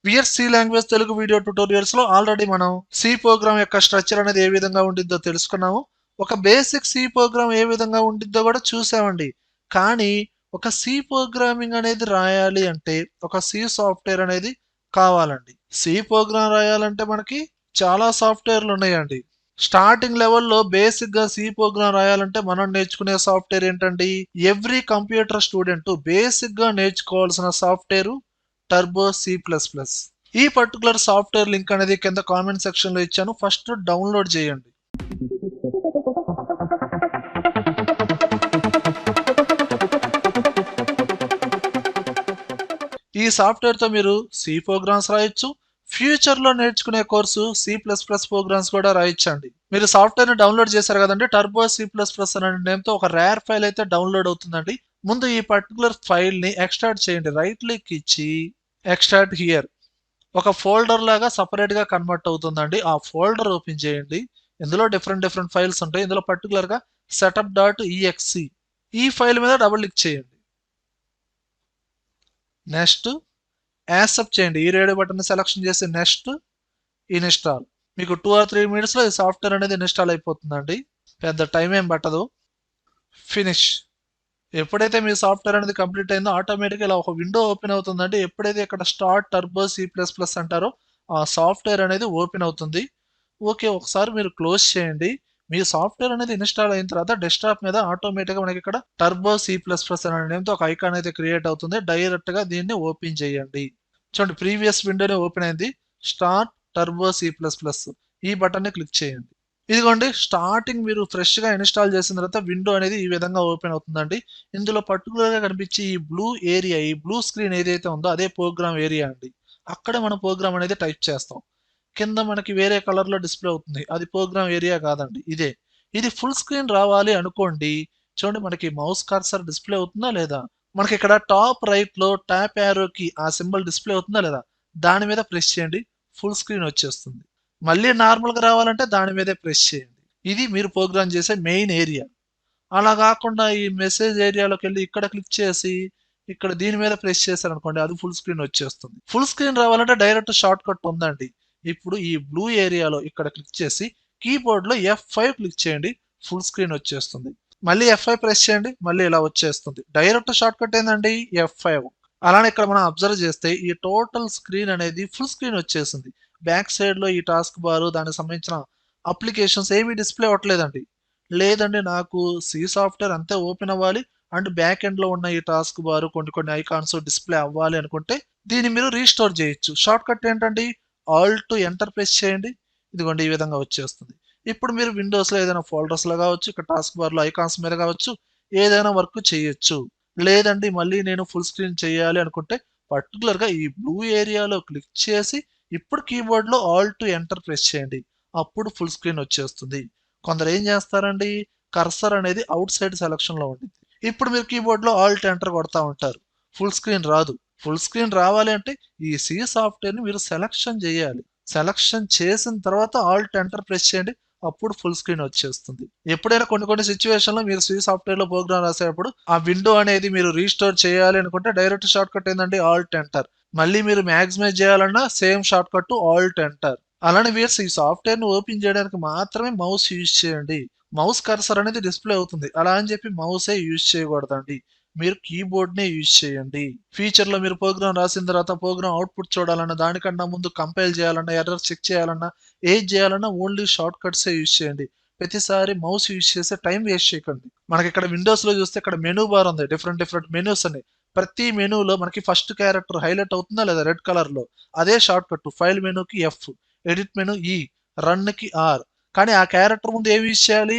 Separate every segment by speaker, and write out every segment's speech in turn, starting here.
Speaker 1: C language Telugu video tutorials లో already మనం C program యొక్క స్ట్రక్చర్ అనేది ఏ విధంగా ఉండిద్దో తెలుసుకున్నాము. ఒక బేసిక్ సి ప్రోగ్రామ్ ఏ విధంగా ఉండిద్దో కూడా చూసామండి. కానీ ఒక సి ప్రోగ్రామింగ్ అనేది రాయాలి అంటే ఒక సి సాఫ్ట్వేర్ అనేది కావాలండి. సి ప్రోగ్రామ్ రాయాలంటే మనకి చాలా సాఫ్ట్వేర్లు ఉన్నాయండి. స్టార్టింగ్ లెవెల్లో బేసిక్ గా సి ప్రోగ్రామ్ రాయాలంటే మనం నేర్చుకునే సాఫ్ట్వేర్ ఏంటండి? ఎవ్రీ కంప్యూటర్ స్టూడెంట్ బేసిక్ గా నేర్చుకోవాల్సిన software Turbo C plus plus. ఈ పర్టికులర్ సాఫ్ట్వేర్ లింక్ అనేది కింద కామెంట్ సెక్షన్ లో ఇచ్చాను. ఫస్ట్ డౌన్లోడ్ చేయండి. ఈ సాఫ్ట్వేర్ తో మీరు సి ప్రోగ్రామ్స్ రాయొచ్చు. ఫ్యూచర్ లో నేర్చుకునే course C plus plus programs కూడా రాయొచ్చండి. మీరు సాఫ్ట్వేర్ ని డౌన్లోడ్ చేశారు కదండి, టర్బో సి ప్లస్ ప్లస్ అనే నేమ్ తో ఒక రేర్ ఫైల్ అయితే డౌన్లోడ్ అవుతుందండి. ముందు ఈ పర్టికులర్ ఫైల్ ని ఎక్స్ట్రాక్ట్ చేయండి. రైట్ క్లిక్ ఇచ్చి ఎక్స్ట్రాక్ట్ హియర్ ఒక ఫోల్డర్ లాగా సపరేట్ గా కన్వర్ట్ అవుతుందండి. ఆ ఫోల్డర్ ఓపెన్ చేయండి. ఇందులో డిఫరెంట్ ఫైల్స్ ఉంటాయి. ఇందులో పర్టికులర్ గా సెటప్ డాట్ ఈఎక్సి ఈ ఫైల్ మీద డబుల్ క్లిక్ చేయండి. నెక్స్ట్ యాక్సెప్ట్ చేయండి. ఈ రేడియో బటన్ సెలెక్షన్ చేసి నెక్స్ట్ ఇన్స్టాల్. మీకు 2 or 3 minutes లో ఈ సాఫ్ట్వేర్ అనేది ఇన్స్టాల్ అయిపోతుందండి. పెద్ద టైం ఏం పట్టదు. ఫినిష్. ఎప్పుడైతే మీ సాఫ్ట్వేర్ అనేది కంప్లీట్ అయిందో ఆటోమేటిక్గా ఇలా ఒక విండో ఓపెన్ అవుతుందండి. ఎప్పుడైతే ఇక్కడ start Turbo C plus plus అంటారో ఆ సాఫ్ట్వేర్ అనేది ఓపెన్ అవుతుంది. ఓకే, ఒకసారి మీరు క్లోజ్ చేయండి. మీ సాఫ్ట్వేర్ అనేది ఇన్స్టాల్ అయిన తర్వాత డెస్క్టాప్ మీద ఆటోమేటిక్గా మనకి ఇక్కడ టర్బో సి ప్లస్ ప్లస్ అనే నేమ్తో ఒక ఐకాన్ అయితే క్రియేట్ అవుతుంది. డైరెక్ట్ గా దీన్ని ఓపెన్ చేయండి. చూడండి, ప్రీవియస్ విండోనే ఓపెన్ అయింది. Start Turbo C plus plus ఈ బటన్ ని క్లిక్ చేయండి. ఇదిగోండి, స్టార్టింగ్ మీరు ఫ్రెష్ గా ఇన్స్టాల్ చేసిన తర్వాత విండో అనేది ఈ విధంగా ఓపెన్ అవుతుందండి. ఇందులో పర్టికులర్ గా కనిపించే ఈ బ్లూ ఏరియా, ఈ బ్లూ స్క్రీన్ ఏదైతే ఉందో అదే ప్రోగ్రామ్ ఏరియా అండి. అక్కడ మనం ప్రోగ్రామ్ అనేది టైప్ చేస్తాం. కింద మనకి వేరే కలర్ లో డిస్ప్లే అవుతుంది, అది ప్రోగ్రామ్ ఏరియా కాదండి, ఇదే. ఇది ఫుల్ స్క్రీన్ రావాలి అనుకోండి. చూడండి, మనకి మౌస్ కర్సర్ డిస్ప్లే అవుతుందా లేదా? మనకి ఇక్కడ టాప్ రైట్ లో ట్యాప్ యారోకి ఆ సింబల్ డిస్ప్లే అవుతుందా లేదా? దాని మీద ప్రెస్ చేయండి, ఫుల్ స్క్రీన్ వచ్చేస్తుంది. మళ్ళీ నార్మల్ గా రావాలంటే దాని మీదే ప్రెస్ చేయండి. ఇది మీరు ప్రోగ్రామ్ చేసే మెయిన్ ఏరియా. అలా కాకుండా ఈ మెసేజ్ ఏరియాలోకి వెళ్ళి ఇక్కడ క్లిక్ చేసి ఇక్కడ దీని మీద ప్రెస్ చేశారు అనుకోండి, అది ఫుల్ స్క్రీన్ వచ్చేస్తుంది. ఫుల్ స్క్రీన్ రావాలంటే డైరెక్ట్ షార్ట్ కట్ ఉందండి. ఇప్పుడు ఈ బ్లూ ఏరియాలో ఇక్కడ క్లిక్ చేసి కీబోర్డ్ లో F5 క్లిక్ చేయండి, ఫుల్ స్క్రీన్ వచ్చేస్తుంది. మళ్ళీ F5 ప్రెస్ చేయండి, మళ్ళీ ఇలా వచ్చేస్తుంది. డైరెక్ట్ షార్ట్ కట్ ఏందండి, F5. అలానే ఇక్కడ మనం అబ్జర్వ్ చేస్తే ఈ టోటల్ స్క్రీన్ అనేది ఫుల్ స్క్రీన్ వచ్చేసింది. బ్యాక్ సైడ్ లో ఈ టాస్క్ బార్, దానికి సంబంధించిన అప్లికేషన్స్ ఏమీ డిస్ప్లే అవ్వట్లేదండి. లేదండి, నాకు సి సాఫ్ట్వేర్ అంతే ఓపెన్ అవ్వాలి అండ్ బ్యాక్ ఎండ్ లో ఉన్న ఈ టాస్క్ బార్, కొన్ని ఐకాన్స్ డిస్ప్లే అవ్వాలి అనుకుంటే దీన్ని మీరు రీస్టోర్ చేయొచ్చు. షార్ట్ కట్ ఏంటండి, ఆల్ట్ ఎంటర్ ప్రెస్ చేయండి. ఇదిగోండి, ఈ విధంగా వచ్చేస్తుంది. ఇప్పుడు మీరు విండోస్ లో ఏదైనా ఫోల్డర్స్ లో కావచ్చు, ఇక్కడ టాస్క్ బార్ లో ఐకాన్స్ మీద కావచ్చు, ఏదైనా వర్క్ చేయొచ్చు. లేదండి, మళ్ళీ నేను ఫుల్ స్క్రీన్ చేయాలి అనుకుంటే పర్టికులర్ గా ఈ బ్లూ ఏరియాలో క్లిక్ చేసి ఇప్పుడు కీబోర్డ్ లో ఆల్ట్ ఎంటర్ ప్రెస్ చేయండి. అప్పుడు ఫుల్ స్క్రీన్ వచ్చేస్తుంది. కొందరు ఏం చేస్తారండి, కర్సర్ అనేది అవుట్ సైడ్ సెలక్షన్ లో ఉంటుంది. ఇప్పుడు మీరు కీబోర్డ్ లో ఆల్ట్ ఎంటర్ కొడతా ఉంటారు, ఫుల్ స్క్రీన్ రాదు. ఫుల్ స్క్రీన్ రావాలి అంటే ఈ సి సాఫ్ట్వేర్ ని మీరు సెలక్షన్ చేయాలి. సెలక్షన్ చేసిన తర్వాత ఆల్ట్ ఎంటర్ ప్రెస్ చేయండి, అప్పుడు ఫుల్ స్క్రీన్ వచ్చేస్తుంది. ఎప్పుడైనా కొన్ని సిచ్యువేషన్ లో మీరు సి సాఫ్ట్వేర్ లో ప్రోగ్రామ్ రాసేటప్పుడు ఆ విండో అనేది మీరు రీస్టోర్ చేయాలి అనుకుంటే డైరెక్ట్ షార్ట్ కట్ ఏంటంటే ఆల్ట్ ఎంటర్. మళ్ళీ మీరు మ్యాక్సిమైజ్ చేయాలన్నా same short cut Alt enter. అలానే వ్యూయర్స్, ఈ సాఫ్ట్వేర్ ను ఓపెన్ చేయడానికి మాత్రమే మౌస్ యూజ్ చేయండి. మౌస్ కర్సర్ అనేది డిస్ప్లే అవుతుంది, అలా అని చెప్పి మౌసే యూజ్ చేయకూడదండి. మీరు కీబోర్డ్ నే యూజ్ చేయండి. ఫ్యూచర్ లో మీరు ప్రోగ్రామ్ రాసిన తర్వాత ప్రోగ్రామ్ అవుట్పుట్ చూడాలన్నా, దానికన్నా ముందు కంపైల్ చేయాలన్నా, ఎర్రర్ చెక్ చేయాలన్నా, ఏది చేయాలన్నా ఓన్లీ షార్ట్ కట్స్ యూజ్ చేయండి. ప్రతిసారి మౌస్ యూజ్ చేస్తే టైం వేస్ట్ చేయకండి. మనకి ఇక్కడ విండోస్ లో చూస్తే ఇక్కడ మెనూ బార్ ఉంది, డిఫరెంట్ మెనూస్ ఉన్నాయి. ప్రతి మెనూలో మనకి ఫస్ట్ క్యారెక్టర్ హైలైట్ అవుతుందా లేదా రెడ్ కలర్ లో, అదే షార్ట్ కట్. ఫైల్ మెనూకి F, edit menu E, run కి R. కానీ ఆ క్యారెక్టర్ ముందు ఏమి యూజ్ చేయాలి,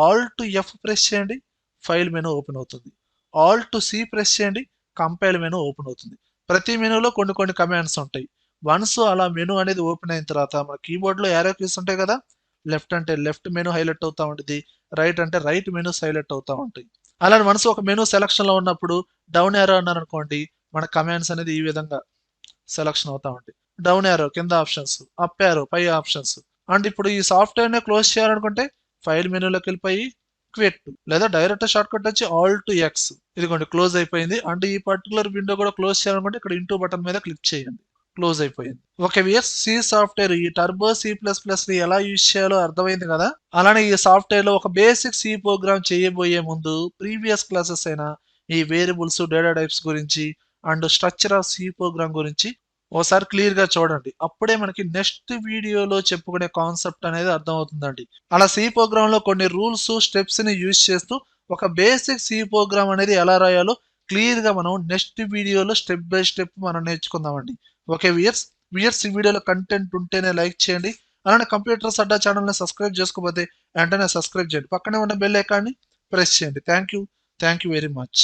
Speaker 1: ఆల్ట్ F ప్రెస్ చేయండి, ఫైల్ మెనూ ఓపెన్ అవుతుంది. ఆల్ట్ C ప్రెస్ చేయండి, కంపైల్ మెనూ ఓపెన్ అవుతుంది. ప్రతి మెనూలో కొన్ని కమాండ్స్ ఉంటాయి. వన్స్ అలా మెనూ అనేది ఓపెన్ అయిన తర్వాత మన కీబోర్డ్ లో యారో కీస్ ఉంటాయి కదా, లెఫ్ట్ అంటే లెఫ్ట్ మెనూ హైలైట్ అవుతా ఉంటుంది, రైట్ అంటే రైట్ మెనూస్ హైలైట్ అవుతా ఉంటాయి. అలానే మనసు ఒక మెనూ సెలక్షన్ లో ఉన్నప్పుడు డౌన్ యారో అన్నారు అనుకోండి, మన కమాండ్స్ అనేది ఈ విధంగా సెలక్షన్ అవుతా ఉంటాయి. డౌన్ యారో కింద ఆప్షన్స్, అప్ యారో పై ఆప్షన్స్. అండ్ ఇప్పుడు ఈ సాఫ్ట్వేర్ నే క్లోజ్ చేయాలనుకుంటే ఫైల్ మెనూలోకి వెళ్ళిపోయి క్విట్, లేదా డైరెక్ట్ షార్ట్ కట్ వచ్చి ఆల్ట్ X. ఇదిగోండి, క్లోజ్ అయిపోయింది. అండ్ ఈ పర్టికులర్ విండో కూడా క్లోజ్ చేయాలనుకుంటే ఇక్కడ ఇంటూ బటన్ మీద క్లిక్ చేయండి. క్లోజ్ అయిపోయింది. ఓకే వ్యూయర్స్, సి సాఫ్ట్వేర్ ఈ టర్బో సి ప్లస్ ప్లస్ ని ఎలా యూజ్ చేయాలో అర్థమైంది కదా. అలానే ఈ సాఫ్ట్వేర్ లో ఒక బేసిక్ సి ప్రోగ్రామ్ చేయబోయే ముందు ప్రీవియస్ క్లాసెస్ అయిన ఈ వేరియబుల్స్ డేటా టైప్స్ గురించి and structure of C program గురించి ఓసారి క్లియర్ గా చూడండి. అప్పుడే మనకి నెక్స్ట్ వీడియోలో చెప్పుకునే కాన్సెప్ట్ అనేది అర్థమవుతుందండి. అలా సి ప్రోగ్రామ్ లో కొన్ని రూల్స్ స్టెప్స్ ని యూజ్ చేస్తూ ఒక బేసిక్ సి ప్రోగ్రామ్ అనేది ఎలా రాయాలో క్లియర్ గా మనం నెక్స్ట్ వీడియోలో స్టెప్ బై స్టెప్ మనం నేర్చుకుందామండి. ఓకే వియర్స్, ఈ వీడియోలో కంటెంట్ ఉంటేనే లైక్ చేయండి. అలానే కంప్యూటర్స్ అడ్డా ఛానల్ని సబ్స్క్రైబ్ చేసుకోకపోతే వెంటనే సబ్స్క్రైబ్ చేయండి. పక్కనే ఉన్న బెల్ ఐకాన్ని ప్రెస్ చేయండి. Thank you very much.